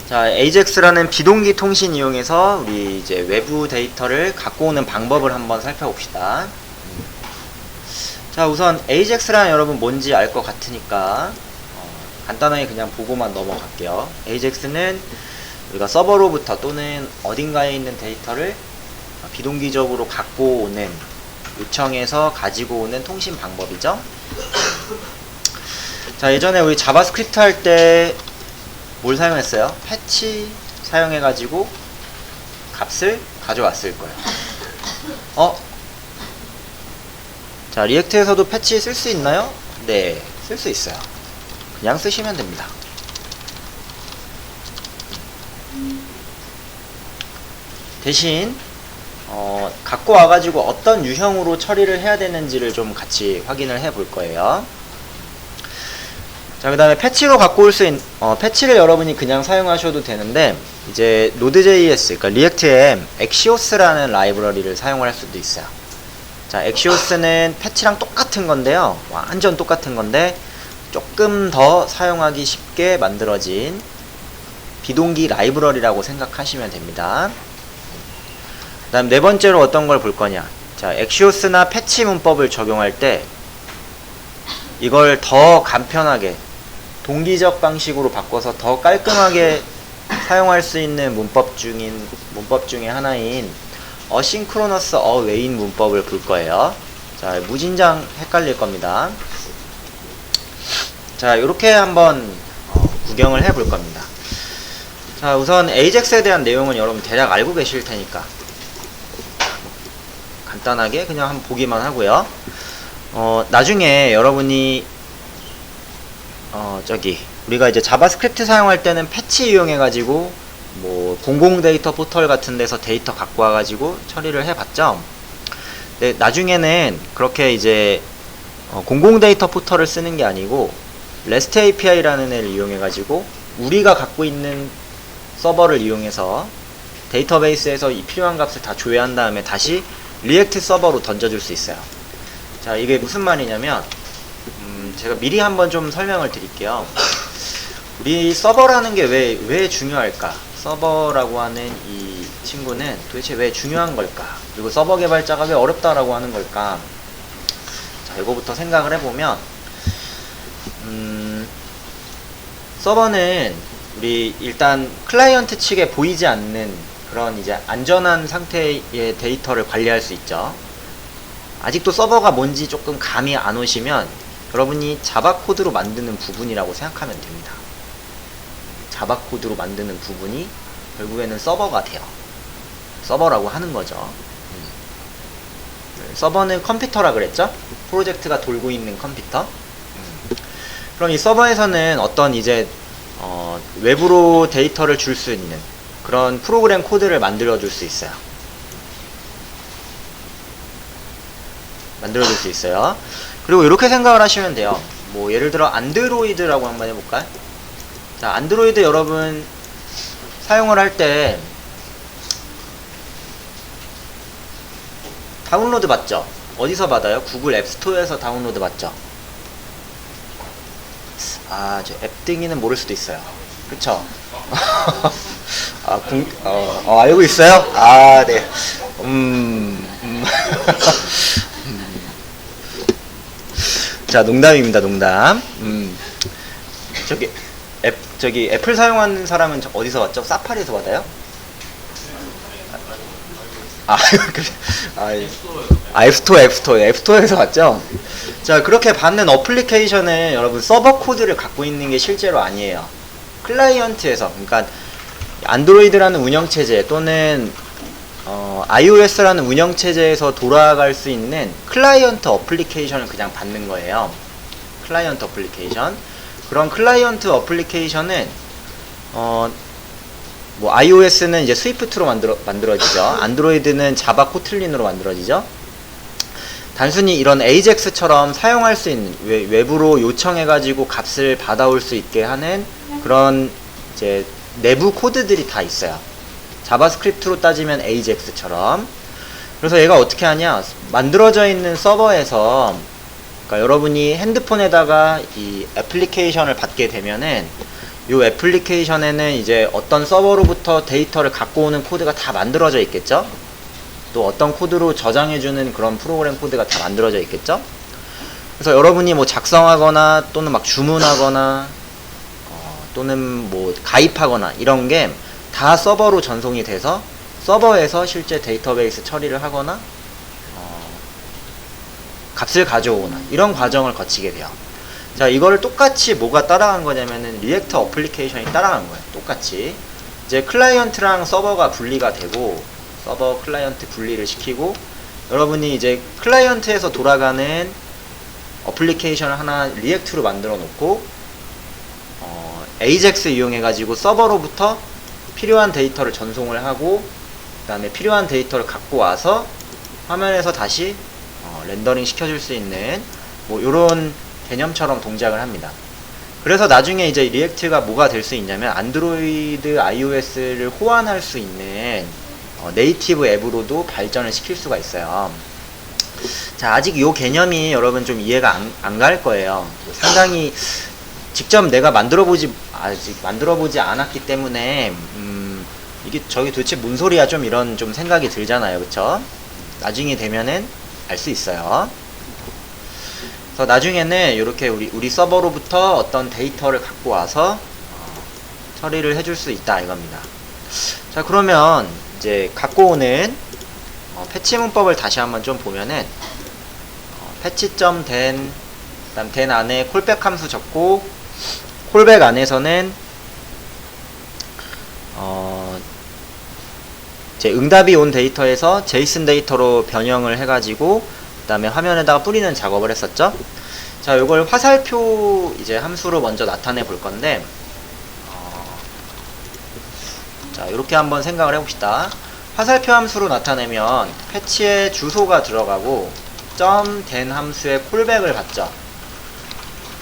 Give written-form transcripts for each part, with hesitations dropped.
자, AJAX라는 비동기 통신 이용해서 우리 이제 외부 데이터를 갖고 오는 방법을 한번 살펴봅시다. 자, 우선 AJAX란 여러분 뭔지 알 것 같으니까 간단하게 그냥 보고만 넘어갈게요. AJAX는 우리가 서버로부터 또는 어딘가에 있는 데이터를 비동기적으로 갖고 오는, 요청해서 가지고 오는 통신 방법이죠. 자, 예전에 우리 자바스크립트 할 때 뭘 사용했어요? 패치 사용해가지고 값을 가져왔을 거예요. 자, 리액트에서도 패치 쓸 수 있나요? 네, 쓸 수 있어요. 그냥 쓰시면 됩니다. 대신 갖고 와가지고 어떤 유형으로 처리를 해야 되는지를 좀 같이 확인을 해 볼 거예요. 자, 그 다음에 패치로 갖고 올 수 있는, 패치를 여러분이 그냥 사용하셔도 되는데, 이제 Node.js, 그러니까 리액트에 Axios라는 라이브러리를 사용할 수도 있어요. 자, Axios는 패치랑 똑같은 건데요. 완전 똑같은 건데, 조금 더 사용하기 쉽게 만들어진 비동기 라이브러리라고 생각하시면 됩니다. 그 다음 네 번째로 어떤 걸 볼 거냐. 자, Axios나 패치 문법을 적용할 때, 이걸 더 간편하게, 동기적 방식으로 바꿔서 더 깔끔하게 사용할 수 있는 문법 중에 하나인 어싱크로너스 어웨인 문법을 볼 거예요. 자, 무진장 헷갈릴 겁니다. 자, 이렇게 한번 구경을 해 볼 겁니다. 자, 우선 AJAX에 대한 내용은 여러분 대략 알고 계실 테니까 간단하게 그냥 한번 보기만 하고요. 나중에 여러분이 우리가 이제 자바스크립트 사용할 때는 패치 이용해 가지고 뭐 공공 데이터 포털 같은 데서 데이터 갖고 와 가지고 처리를 해 봤죠. 근데 나중에는 그렇게 이제 공공 데이터 포털을 쓰는 게 아니고 REST API라는 애를 이용해 가지고 우리가 갖고 있는 서버를 이용해서 데이터베이스에서 이 필요한 값을 다 조회한 다음에 다시 리액트 서버로 던져줄 수 있어요. 자, 이게 무슨 말이냐면 제가 미리 한번 좀 설명을 드릴게요. 우리 서버라는 게 왜 중요할까? 서버라고 하는 이 친구는 도대체 왜 중요한 걸까? 그리고 서버 개발자가 왜 어렵다라고 하는 걸까? 자, 이거부터 생각을 해보면 서버는 우리 일단 클라이언트 측에 보이지 않는 그런 이제 안전한 상태의 데이터를 관리할 수 있죠. 아직도 서버가 뭔지 조금 감이 안 오시면 여러분이 자바 코드로 만드는 부분이라고 생각하면 됩니다. 자바 코드로 만드는 부분이 결국에는 서버가 돼요. 서버라고 하는 거죠. 서버는 컴퓨터라 그랬죠? 프로젝트가 돌고 있는 컴퓨터. 그럼 이 서버에서는 어떤 이제 외부로 데이터를 줄 수 있는 그런 프로그램 코드를 만들어 줄 수 있어요. 만들어줄 수 있어요. 그리고 이렇게 생각을 하시면 돼요. 뭐 예를 들어 안드로이드라고 한번 해볼까요? 자, 안드로이드 여러분 사용을 할 때 다운로드 받죠? 어디서 받아요? 구글 앱스토어에서 다운로드 받죠? 아, 저 앱등이는 모를 수도 있어요. 그쵸? 알고 있어요? 아, 네. 자, 농담입니다, 농담. 저기 애플 사용하는 사람은 어디서 받죠? 사파리에서 받아요? 앱스토어에서 받죠? 자, 그렇게 받는 어플리케이션은 여러분 서버 코드를 갖고 있는 게 실제로 아니에요. 클라이언트에서, 그러니까 안드로이드라는 운영체제 또는 iOS라는 운영체제에서 돌아갈 수 있는 클라이언트 어플리케이션을 그냥 받는 거예요. 클라이언트 어플리케이션. 그런 클라이언트 어플리케이션은 뭐 iOS는 이제 스위프트로 만들어지죠. 안드로이드는 자바 코틀린으로 만들어지죠. 단순히 이런 AJAX처럼 사용할 수 있는 외부로 요청해가지고 값을 받아올 수 있게 하는 그런 이제 내부 코드들이 다 있어요. 자바스크립트로 따지면 AJAX처럼. 그래서 얘가 어떻게 하냐, 만들어져 있는 서버에서, 그러니까 여러분이 핸드폰에다가 이 애플리케이션을 받게 되면은 요 애플리케이션에는 이제 어떤 서버로부터 데이터를 갖고 오는 코드가 다 만들어져 있겠죠. 또 어떤 코드로 저장해주는 그런 프로그램 코드가 다 만들어져 있겠죠. 그래서 여러분이 뭐 작성하거나 또는 막 주문하거나 또는 뭐 가입하거나 이런 게 다 서버로 전송이 돼서 서버에서 실제 데이터베이스 처리를 하거나 값을 가져오거나 이런 과정을 거치게 돼요. 자, 이거를 똑같이 뭐가 따라간 거냐면은 리액터 어플리케이션이 따라간 거예요. 똑같이 이제 클라이언트랑 서버가 분리가 되고 서버 클라이언트 분리를 시키고 여러분이 이제 클라이언트에서 돌아가는 어플리케이션을 하나 리액트로 만들어 놓고 AJAX 이용해 가지고 서버로부터 필요한 데이터를 전송을 하고 그 다음에 필요한 데이터를 갖고 와서 화면에서 다시 렌더링 시켜줄 수 있는 뭐 요런 개념처럼 동작을 합니다. 그래서 나중에 이제 리액트가 뭐가 될 수 있냐면 안드로이드, iOS를 호환할 수 있는 네이티브 앱으로도 발전을 시킬 수가 있어요. 자, 아직 요 개념이 여러분 좀 이해가 안 갈 거예요. 상당히 직접 내가 아직 만들어보지 않았기 때문에 이게 저게 도대체 뭔 소리야 좀 이런 좀 생각이 들잖아요. 그쵸? 나중에 되면은 알 수 있어요. 그래서 나중에는 이렇게 우리 서버로부터 어떤 데이터를 갖고 와서 처리를 해줄 수 있다 이겁니다. 자, 그러면 이제 갖고 오는 패치 문법을 다시 한번 좀 보면은 패치.den 그다음 den 안에 콜백 함수 적고 콜백 안에서는 이제 응답이 온 데이터에서 제이슨 데이터로 변형을 해가지고 그 다음에 화면에다가 뿌리는 작업을 했었죠. 자, 요걸 화살표 이제 함수로 먼저 나타내 볼 건데 자, 이렇게 한번 생각을 해봅시다. 화살표 함수로 나타내면 패치에 주소가 들어가고 .den 함수의 콜백을 받죠.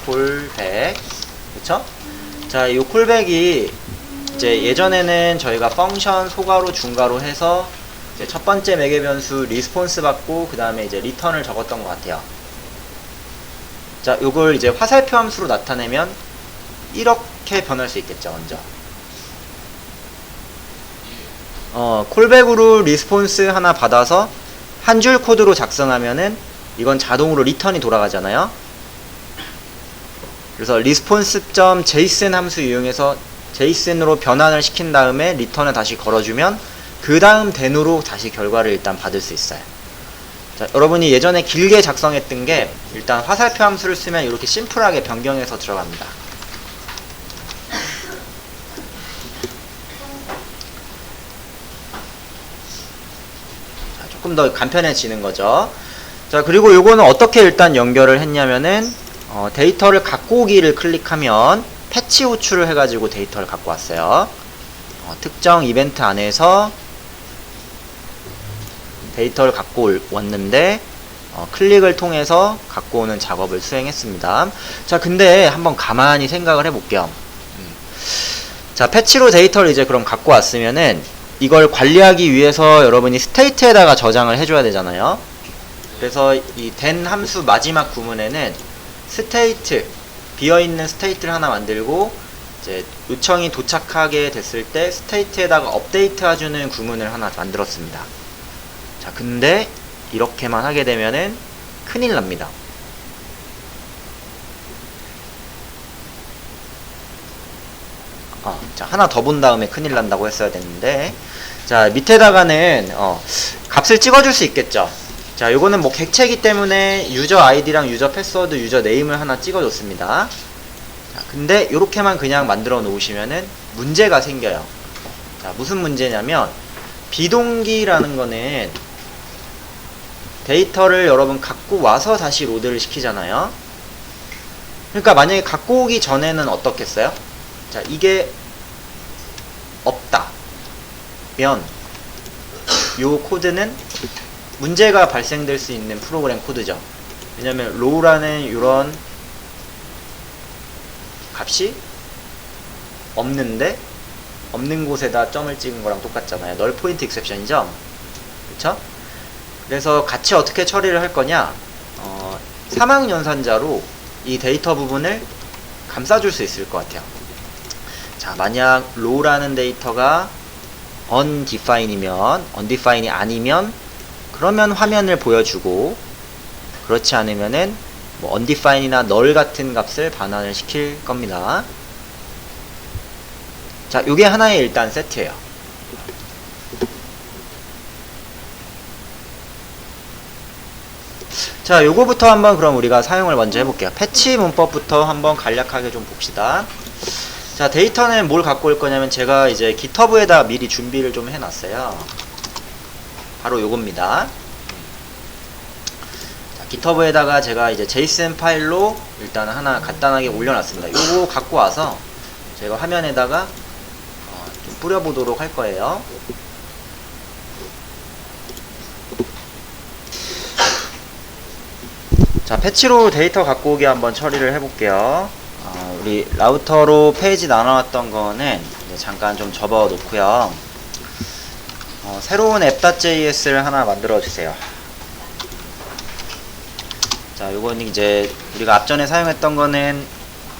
콜백, 그쵸? 자, 이 콜백이 이제 예전에는 저희가 펑션 소괄호 중괄호 해서 이제 첫 번째 매개 변수 리스폰스 받고 그 다음에 이제 리턴을 적었던 것 같아요. 자, 요걸 이제 화살표 함수로 나타내면 이렇게 변할 수 있겠죠. 먼저 콜백으로 리스폰스 하나 받아서 한 줄 코드로 작성하면은 이건 자동으로 리턴이 돌아가잖아요. 그래서 response.json 함수 이용해서 JSON으로 변환을 시킨 다음에 리턴을 다시 걸어주면 그 다음 den으로 다시 결과를 일단 받을 수 있어요. 자, 여러분이 예전에 길게 작성했던 게 일단 화살표 함수를 쓰면 이렇게 심플하게 변경해서 들어갑니다. 자, 조금 더 간편해지는 거죠. 자, 그리고 요거는 어떻게 일단 연결을 했냐면은 데이터를 갖고 오기를 클릭하면 패치 호출을 해가지고 데이터를 갖고 왔어요. 특정 이벤트 안에서 데이터를 갖고 왔는데 클릭을 통해서 갖고 오는 작업을 수행했습니다. 자, 근데 한번 가만히 생각을 해볼게요. 자, 패치로 데이터를 이제 그럼 갖고 왔으면은 이걸 관리하기 위해서 여러분이 스테이트에다가 저장을 해줘야 되잖아요. 그래서 이 den 함수 마지막 구문에는 스테이트, 비어있는 스테이트를 하나 만들고 이제 요청이 도착하게 됐을 때 스테이트에다가 업데이트 해주는 구문을 하나 만들었습니다. 자, 근데 이렇게만 하게 되면은 큰일 납니다. 자, 하나 더 본 다음에 큰일 난다고 했어야 됐는데, 자, 밑에다가는 값을 찍어줄 수 있겠죠. 자, 요거는 뭐 객체이기 때문에 유저 아이디랑 유저 패스워드, 유저 네임을 하나 찍어줬습니다. 자, 근데 요렇게만 그냥 만들어 놓으시면은 문제가 생겨요. 자, 무슨 문제냐면 비동기라는 거는 데이터를 여러분 갖고 와서 다시 로드를 시키잖아요. 그러니까 만약에 갖고 오기 전에는 어떻겠어요? 자, 이게 없다 면 요 코드는 문제가 발생될 수 있는 프로그램 코드죠. 왜냐면 row라는 이런 값이 없는데 없는 곳에다 점을 찍은 거랑 똑같잖아요. null point exception이죠. 그쵸? 그래서 같이 어떻게 처리를 할 거냐, 사망연산자로 이 데이터 부분을 감싸줄 수 있을 것 같아요. 자, 만약 row라는 데이터가 undefined이면, undefined이 아니면 그러면 화면을 보여주고, 그렇지 않으면은 뭐 undefined이나 null 같은 값을 반환을 시킬 겁니다. 자, 요게 하나의 일단 세트예요. 자, 요거부터 한번 그럼 우리가 사용을 먼저 해볼게요. 패치 문법부터 한번 간략하게 좀 봅시다. 자, 데이터는 뭘 갖고 올 거냐면 제가 이제 GitHub에다 미리 준비를 좀 해놨어요. 바로 요겁니다. 자, GitHub에다가 제가 이제 JSON 파일로 일단 하나 간단하게 올려놨습니다. 요거 갖고 와서 제가 화면에다가 좀 뿌려보도록 할 거예요. 자, 패치로 데이터 갖고 오기 한번 처리를 해볼게요. 우리 라우터로 페이지 나눠놨던 거는 이제 잠깐 좀 접어 놓고요. 새로운 app.js를 하나 만들어 주세요. 자, 요거는 이제 우리가 앞전에 사용했던 거는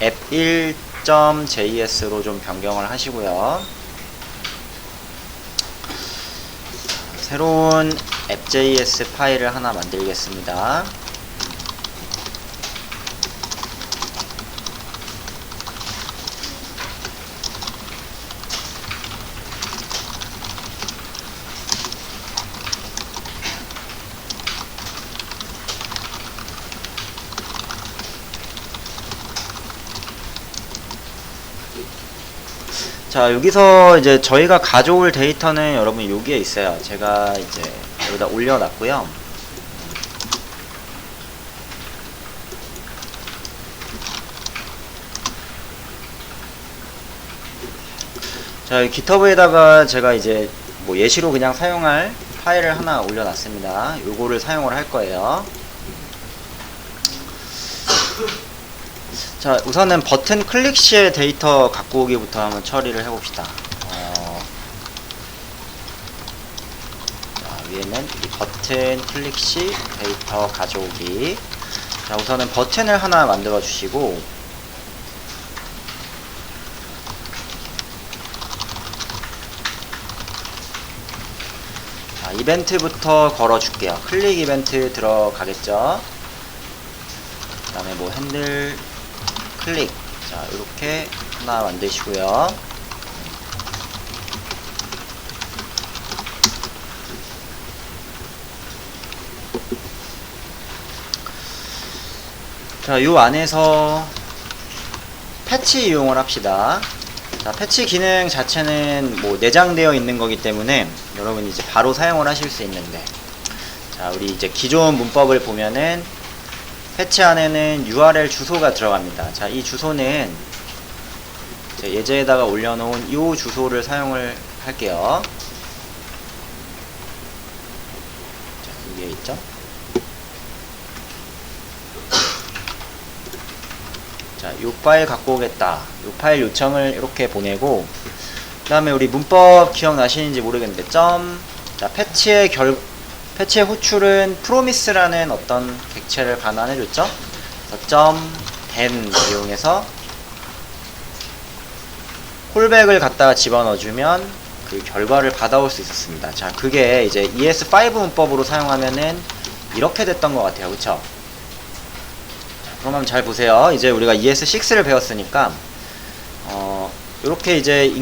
app1.js로 좀 변경을 하시고요. 새로운 app.js 파일을 하나 만들겠습니다. 자, 여기서 이제 저희가 가져올 데이터는 여러분 여기에 있어요. 제가 이제 여기다 올려놨고요. 자, GitHub에다가 제가 이제 뭐 예시로 그냥 사용할 파일을 하나 올려놨습니다. 요거를 사용을 할 거예요. 자, 우선은 버튼 클릭 시에 데이터 갖고 오기부터 한번 처리를 해봅시다. 자, 위에는 이 버튼 클릭 시 데이터 가져오기. 자, 우선은 버튼을 하나 만들어 주시고, 자, 이벤트부터 걸어 줄게요. 클릭 이벤트 들어가겠죠. 그 다음에 뭐 핸들 클릭. 자, 이렇게 하나 만드시고요. 자, 요 안에서 패치 이용을 합시다. 자, 패치 기능 자체는 뭐 내장되어 있는 거기 때문에 여러분이 이제 바로 사용을 하실 수 있는데, 자, 우리 이제 기존 문법을 보면은 패치 안에는 URL 주소가 들어갑니다. 자, 이 주소는 예제에다가 올려놓은 이 주소를 사용을 할게요. 자, 위에 있죠? 자, 이 파일 갖고 오겠다. 이 파일 요청을 이렇게 보내고, 그 다음에 우리 문법 기억나시는지 모르겠는데, 자, 패치의 호출은 promise라는 어떤 객체를 반환해줬죠? 그래서 .then 이용해서 콜백을 갖다가 집어넣어주면 그 결과를 받아올 수 있었습니다. 자, 그게 이제 ES5 문법으로 사용하면은 이렇게 됐던 것 같아요. 그쵸? 자, 그럼 한번 잘 보세요. 이제 우리가 ES6를 배웠으니까, 이렇게 이제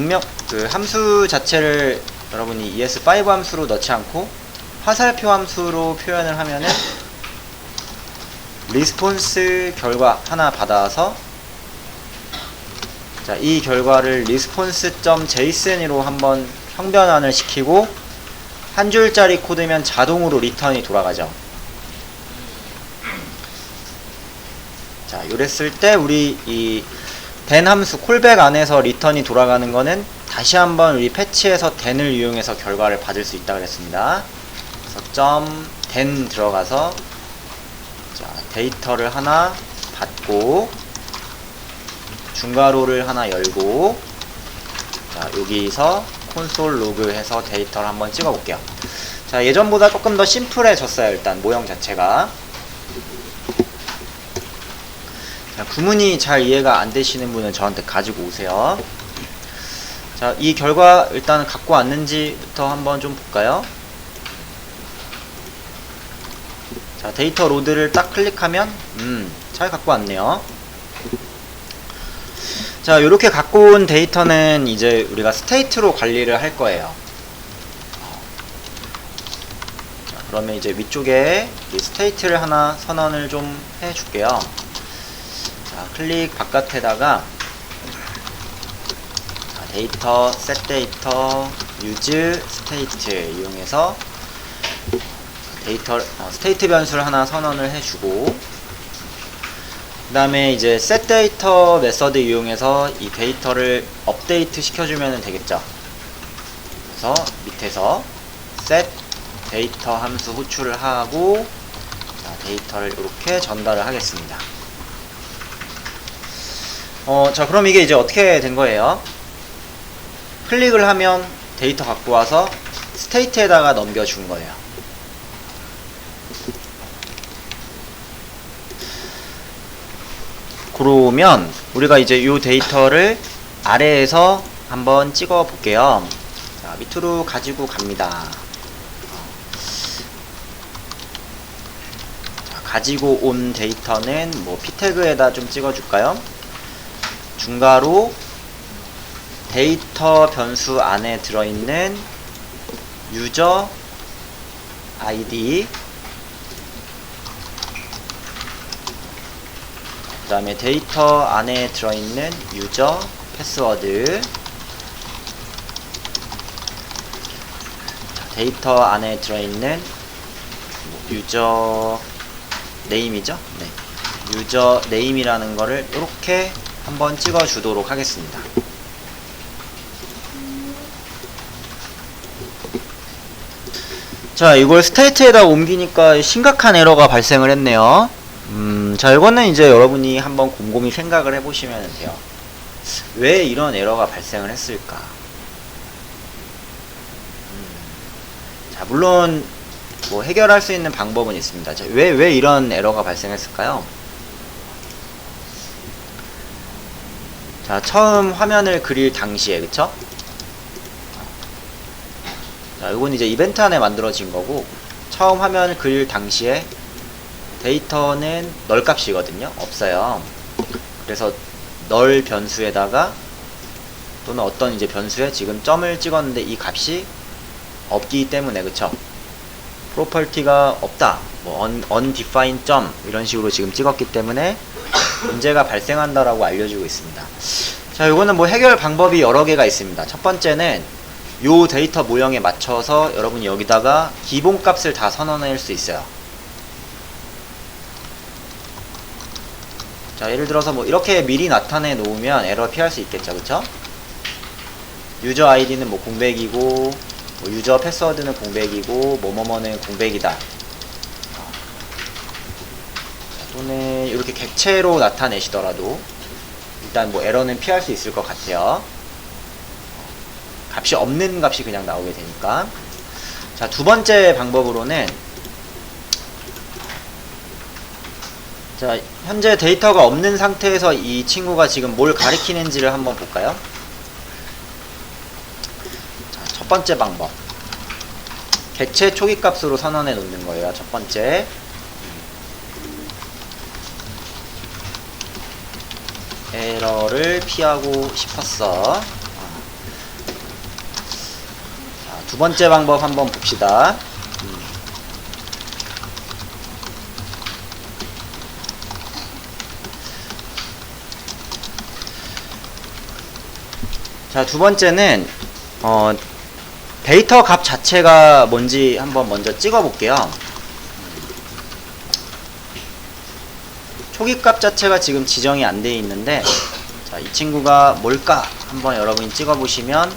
그 함수 자체를 여러분이 ES5 함수로 넣지 않고 화살표 함수로 표현을 하면은 리스폰스 결과 하나 받아서, 자, 이 결과를 response.json으로 한번 형변환을 시키고 한 줄짜리 코드면 자동으로 리턴이 돌아가죠. 자, 요랬을 때 우리 이 then 함수 콜백 안에서 리턴이 돌아가는 거는 다시 한번 우리 패치에서 then을 이용해서 결과를 받을 수 있다 그랬습니다. 그래서 .then 들어가서, 자, 데이터를 하나 받고 중괄호를 하나 열고, 자, 여기서 콘솔 로그 해서 데이터를 한번 찍어 볼게요. 자, 예전보다 조금 더 심플해졌어요. 일단 모형 자체가. 자, 구문이 잘 이해가 안 되시는 분은 저한테 가지고 오세요. 자, 이 결과 일단 갖고 왔는지부터 한번 좀 볼까요? 자, 데이터 로드를 딱 클릭하면 잘 갖고 왔네요. 자, 요렇게 갖고 온 데이터는 이제 우리가 스테이트로 관리를 할 거예요. 자, 그러면 이제 위쪽에 이 스테이트를 하나 선언을 좀 해줄게요. 자, 클릭 바깥에다가 자, 데이터, set 데이터, use state 이용해서 데이터, 스테이트 변수를 하나 선언을 해주고, 그 다음에 이제 set 데이터 메서드 이용해서 이 데이터를 업데이트 시켜주면 되겠죠. 그래서 밑에서 set 데이터 함수 호출을 하고, 자, 데이터를 이렇게 전달을 하겠습니다. 자, 그럼 이게 이제 어떻게 된 거예요? 클릭을 하면 데이터 갖고 와서 스테이트에다가 넘겨준 거예요. 그러면 우리가 이제 이 데이터를 아래에서 한번 찍어 볼게요. 자, 밑으로 가지고 갑니다. 자, 가지고 온 데이터는 뭐 p 태그에다 좀 찍어 줄까요? 중괄호 데이터 변수 안에 들어있는 유저 아이디, 그 다음에 데이터 안에 들어있는 유저 패스워드, 데이터 안에 들어있는 유저 네임이죠? 네. 유저 네임이라는 거를 이렇게 한번 찍어 주도록 하겠습니다. 자, 이걸 스테이트에다 옮기니까 심각한 에러가 발생을 했네요. 자, 이거는 이제 여러분이 한번 곰곰이 생각을 해보시면 돼요. 왜 이런 에러가 발생을 했을까? 자, 물론 뭐 해결할 수 있는 방법은 있습니다. 자, 왜 이런 에러가 발생했을까요? 자, 처음 화면을 그릴 당시에, 그쵸? 자, 이건 이제 이벤트 안에 만들어진 거고, 처음 화면을 그릴 당시에 데이터는 널 값이거든요. 없어요. 그래서 널 변수에다가 또는 어떤 이제 변수에 지금 점을 찍었는데 이 값이 없기 때문에, 그쵸? 프로퍼티가 없다, 뭐 undefined 점 이런 식으로 지금 찍었기 때문에 문제가 발생한다라고 알려주고 있습니다. 자, 요거는 뭐 해결 방법이 여러 개가 있습니다. 첫 번째는 요 데이터 모형에 맞춰서 여러분이 여기다가 기본 값을 다 선언할 수 있어요. 자, 예를 들어서 뭐 이렇게 미리 나타내 놓으면 에러 피할 수 있겠죠, 그쵸? 유저 아이디는 뭐 공백이고, 뭐 유저 패스워드는 공백이고, 뭐뭐뭐는 공백이다. 또는 이렇게 객체로 나타내시더라도 일단 뭐 에러는 피할 수 있을 것 같아요. 값이 없는 값이 그냥 나오게 되니까. 자, 두 번째 방법으로는, 자, 현재 데이터가 없는 상태에서 이 친구가 지금 뭘 가리키는지를 한번 볼까요? 자, 첫 번째 방법, 객체 초기 값으로 선언해 놓는 거예요. 첫 번째, 에러를 피하고 싶었어. 자, 두 번째 방법 한번 봅시다. 자, 두 번째는 데이터 값 자체가 뭔지 한번 먼저 찍어 볼게요. 초기 값 자체가 지금 지정이 안 되어 있는데, 자, 이 친구가 뭘까 한번 여러분이 찍어 보시면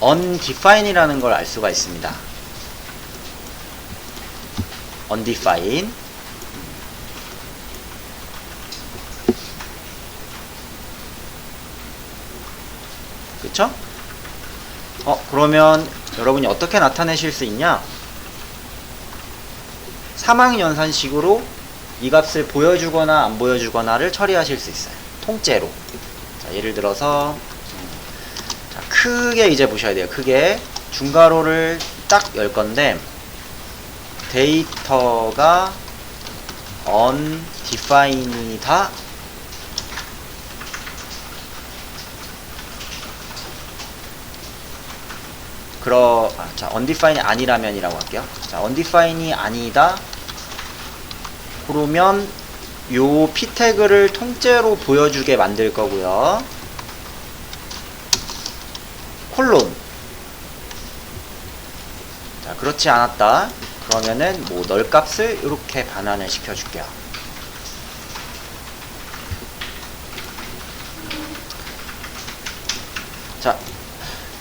undefined이라는 걸 알 수가 있습니다. undefined. 그쵸? 그러면 여러분이 어떻게 나타내실 수 있냐? 사망연산식으로 이 값을 보여주거나 안 보여주거나를 처리하실 수 있어요. 통째로. 자, 예를 들어서 자, 크게 이제 보셔야 돼요. 크게 중괄호를 딱 열 건데 데이터가 undefined다. 자, undefined 아니라면이라고 할게요. 자, undefined이 아니다. 그러면 요 p 태그를 통째로 보여주게 만들 거고요. 콜론. 자, 그렇지 않았다. 그러면은 뭐 널 값을 이렇게 반환을 시켜줄게요. 자,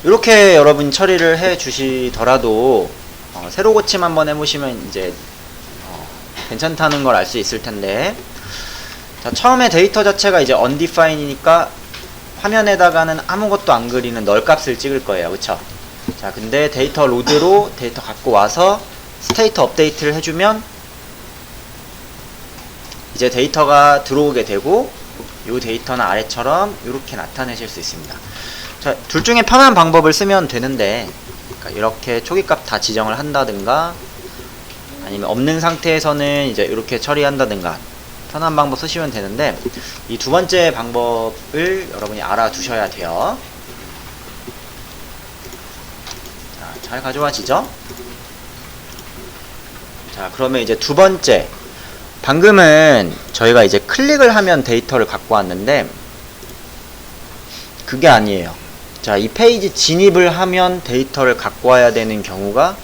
이렇게 여러분 처리를 해 주시더라도 새로 고침 한번 해보시면 이제 괜찮다는 걸 알 수 있을 텐데, 자, 처음에 데이터 자체가 이제 undefined이니까 화면에다가는 아무것도 안 그리는 널 값을 찍을 거예요. 그쵸? 자, 근데 데이터 로드로 데이터 갖고 와서 스테이트 업데이트를 해주면 이제 데이터가 들어오게 되고 이 데이터는 아래처럼 이렇게 나타내실 수 있습니다. 자, 둘 중에 편한 방법을 쓰면 되는데, 그러니까 이렇게 초기값 다 지정을 한다든가 아니면 없는 상태에서는 이제 이렇게 처리한다든가 편한 방법 쓰시면 되는데, 이 두 번째 방법을 여러분이 알아두셔야 돼요. 자, 잘 가져와지죠? 자, 그러면 이제 두 번째, 방금은 저희가 이제 클릭을 하면 데이터를 갖고 왔는데 그게 아니에요. 자, 이 페이지 진입을 하면 데이터를 갖고 와야 되는 경우가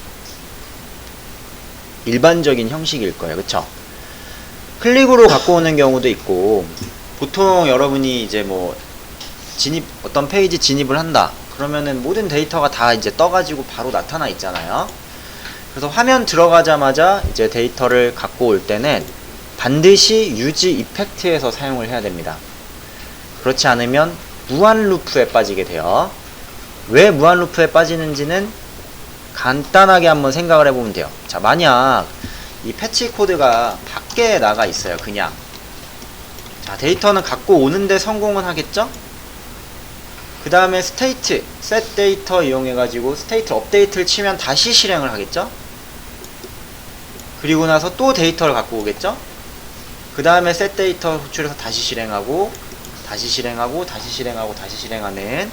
일반적인 형식일 거예요. 그쵸? 클릭으로 갖고 오는 경우도 있고, 보통 여러분이 이제 뭐 어떤 페이지 진입을 한다 그러면은 모든 데이터가 다 이제 떠가지고 바로 나타나 있잖아요. 그래서 화면 들어가자마자 이제 데이터를 갖고 올 때는 반드시 유지 이펙트에서 사용을 해야 됩니다. 그렇지 않으면 무한 루프에 빠지게 돼요. 왜 무한 루프에 빠지는지는 간단하게 한번 생각을 해보면 돼요. 자, 만약 이 패치 코드가 밖에 나가 있어요. 그냥. 자, 데이터는 갖고 오는데 성공은 하겠죠? 그 다음에 스테이트, set 데이터 이용해가지고 스테이트 업데이트를 치면 다시 실행을 하겠죠? 그리고 나서 또 데이터를 갖고 오겠죠? 그 다음에 set 데이터 호출해서 다시 실행하고 다시 실행하고 다시 실행하고 다시 실행하는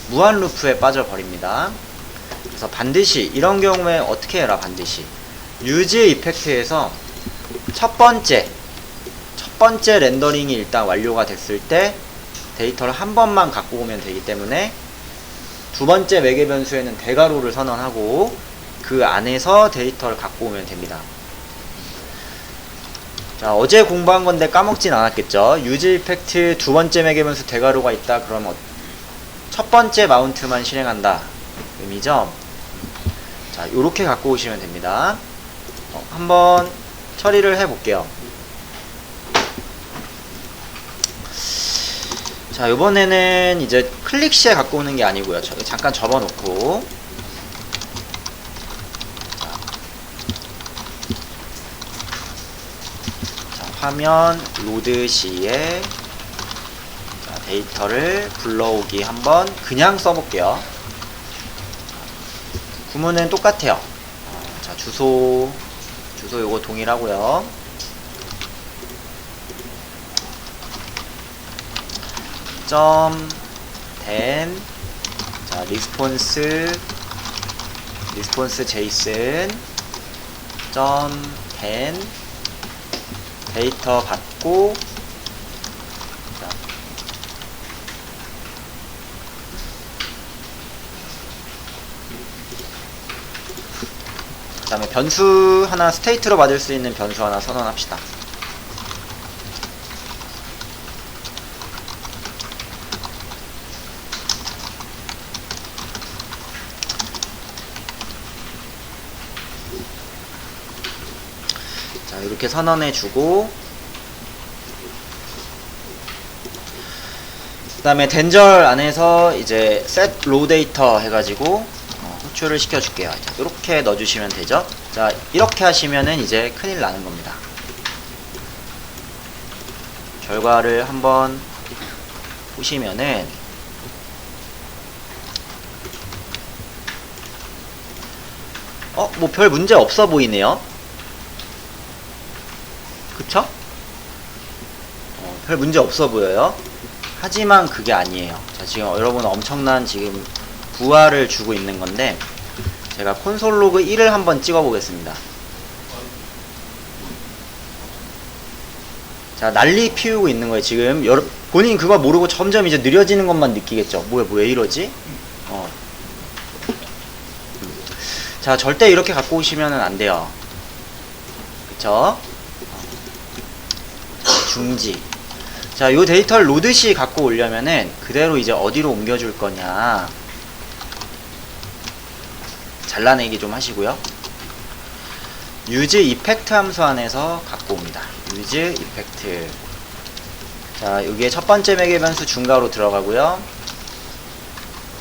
무한 루프에 빠져버립니다. 그래서 반드시 이런 경우에 어떻게 해라. 반드시 유지 이펙트에서 첫 번째 렌더링이 일단 완료가 됐을 때 데이터를 한 번만 갖고 오면 되기 때문에 두 번째 매개 변수에는 대괄호를 선언하고 그 안에서 데이터를 갖고 오면 됩니다. 자, 어제 공부한 건데 까먹진 않았겠죠. 유지 이펙트 두 번째 매개 변수 대괄호가 있다 그러면 첫 번째 마운트만 실행한다 의미죠. 자, 요렇게 갖고 오시면 됩니다. 한번 처리를 해 볼게요. 자, 요번에는 이제 클릭 시에 갖고 오는 게 아니고요. 잠깐 접어놓고, 자, 화면 로드 시에 자, 데이터를 불러오기 한번 그냥 써볼게요. 구문은 똑같아요. 자, 주소 요거 동일하고요. .then 자, 리스폰스 제이슨 .then 데이터 받고, 자, 그 다음에 변수 하나, 스테이트로 받을 수 있는 변수 하나 선언합시다. 자, 이렇게 선언해주고, 그 다음에 덴절 안에서 이제 set raw data 해가지고 호출을 시켜줄게요. 이렇게 넣어주시면 되죠. 자, 이렇게 하시면은 이제 큰일 나는 겁니다. 결과를 한번 보시면은 뭐 별 문제 없어 보이네요. 그쵸? 별 문제 없어 보여요. 하지만 그게 아니에요. 자, 지금 여러분 엄청난 지금 부하를 주고 있는 건데, 제가 콘솔 로그 1을 한번 찍어 보겠습니다. 자, 난리 피우고 있는 거예요. 지금 본인 그거 모르고 점점 이제 느려지는 것만 느끼겠죠. 뭐야 왜 이러지? 자, 절대 이렇게 갖고 오시면 안 돼요. 그쵸? 중지. 자, 요 데이터를 로드시 갖고 오려면은 그대로 이제 어디로 옮겨줄 거냐. 잘라내기 좀 하시고요. use 이펙트 함수 안에서 갖고 옵니다. use 이펙트. 자, 여기에 첫 번째 매개 변수 중괄호 들어가고요.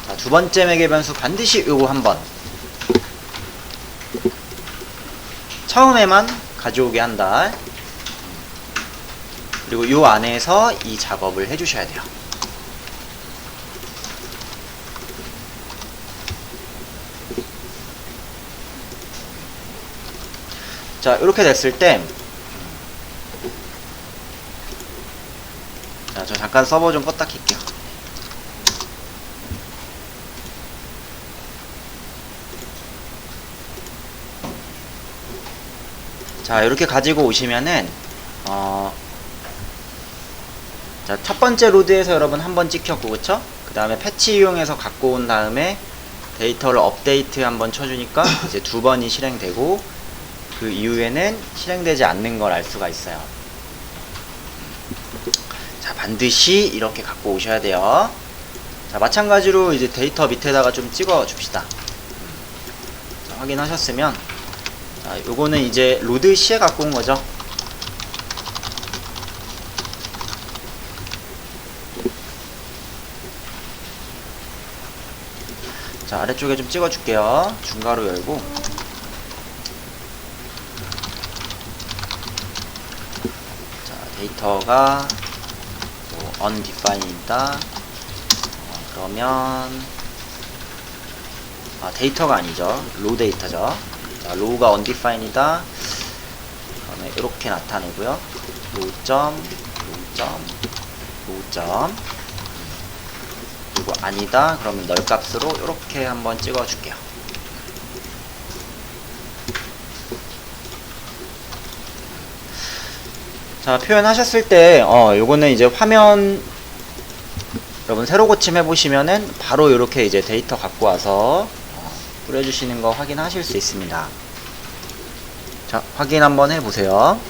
자, 두 번째 매개 변수 반드시 요거 한번 처음에만 가져오게 한다. 그리고 요 안에서 이 작업을 해주셔야 돼요. 자, 이렇게 됐을 때, 자, 저 잠깐 서버 좀 껐다 킬게요. 자, 이렇게 가지고 오시면은, 자, 첫 번째 로드에서 여러분 한번 찍혔고, 그쵸? 그 다음에 패치 이용해서 갖고 온 다음에 데이터를 업데이트 한번 쳐주니까 이제 두 번이 실행되고, 그 이후에는 실행되지 않는 걸 알 수가 있어요. 자, 반드시 이렇게 갖고 오셔야 돼요. 자, 마찬가지로 이제 데이터 밑에다가 좀 찍어 줍시다. 자, 확인하셨으면, 자, 요거는 이제 로드 시에 갖고 온 거죠. 자, 아래쪽에 좀 찍어 줄게요. 중괄호 열고, 데이터가 뭐 undefined이다. 그러면 데이터가 아니죠. 로우 데이터죠. 자, 로우가 undefined이다. 그러면 이렇게 나타내고요. 로우점, 로우점, 로우점. 그리고 아니다. 그러면 널 값으로 이렇게 한번 찍어 줄게요. 자, 표현하셨을 때, 요거는 이제 화면, 여러분 새로 고침 해보시면은 바로 이렇게 이제 데이터 갖고 와서 뿌려주시는 거 확인하실 수 있습니다. 자, 확인 한번 해보세요.